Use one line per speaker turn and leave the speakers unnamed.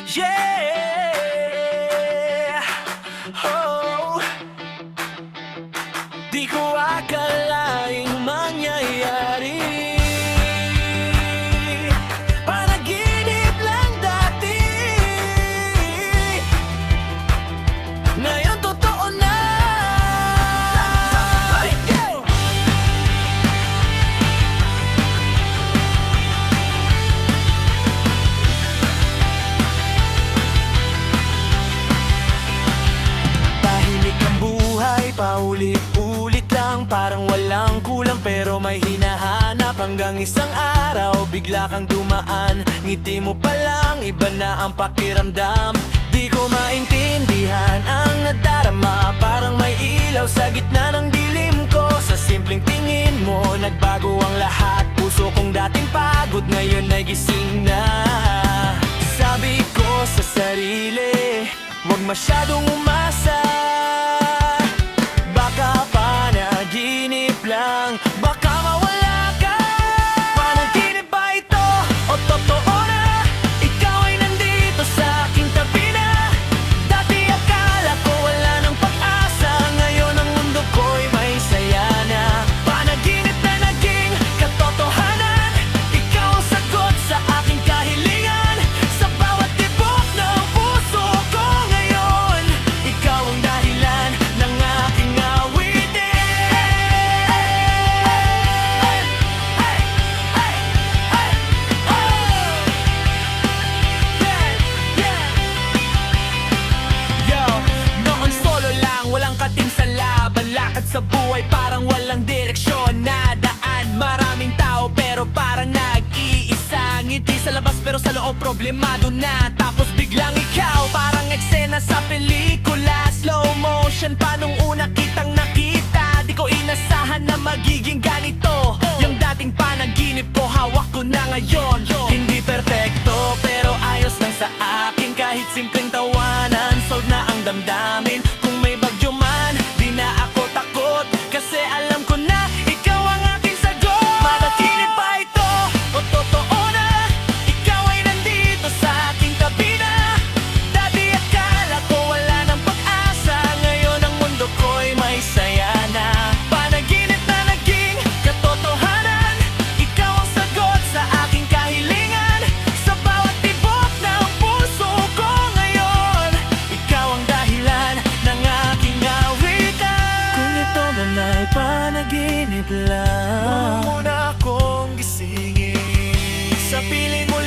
Yeah, oh, di ko akalaing mangyayari. Panaginip lang dati, ngayon totoo na. Ay, go! Tahimik ang buhay, paulit-ulit lang, parang walang kulang pero may hinahanap. Hanggang isang araw, bigla kang dumaan, ngiti mo pa lang, iba na ang pakiramdam. Di ko maintindihan ang nadarama, parang may ilaw sa gitna ng dilim ko. Sa simpleng tingin mo, nagbago ang lahat. Puso kong dating pagod, ngayon ay gising na. Sabi ko sa sarili, huwag masyadong umasa, baka panaginip lang, baka mawala ka. Panaginip ba ito o totoo na? Ikaw ay nandito sa aking tabi na. Dati akala ko wala ng pag-asa, ngayon ang mundo ko'y may saya na. Panaginip na naging katotohanan, ikaw ang sagot sa aking kahilingan. Sa bawat tibok ng puso ko ngayon, ikaw ang dahilan ng aking awitin. Yo, noon solo lang, walang kating sa laban. Lakad sa buhay parang walang direksyon na daan. Maraming tao pero parang nag-iisa. Ngiti sa labas pero sa loob problemado na. Tapos biglang ikaw, parang eksena sa pelikula. Slow motion pa nung una kitang nakita. Di ko inasahan na magiging ganito. Yung dating panaginip ko, hawak ko na ngayon. Hindi perfecto pero ayos lang sa akin. Kahit simpleng tawanan, solve na ang damdamin. Kung may bagyo man, di na ako takot, kasi alam ko na ikaw ang aking sagot. Panaginip ba ito o totoo na? Ikaw ay nandito sa aking tabi na. Dati akala ko wala ng pag-asa, ngayon ang mundo ko'y may saya na. Panaginip na naging katotohanan, ikaw ang sagot sa aking kahilingan. Sa bawat tibok ng puso ko ngayon, ikaw ang dahilan ng aking awitan. Kung ito man ay panaginip lang, huwag mo muna akong gisingin. Sa piling mo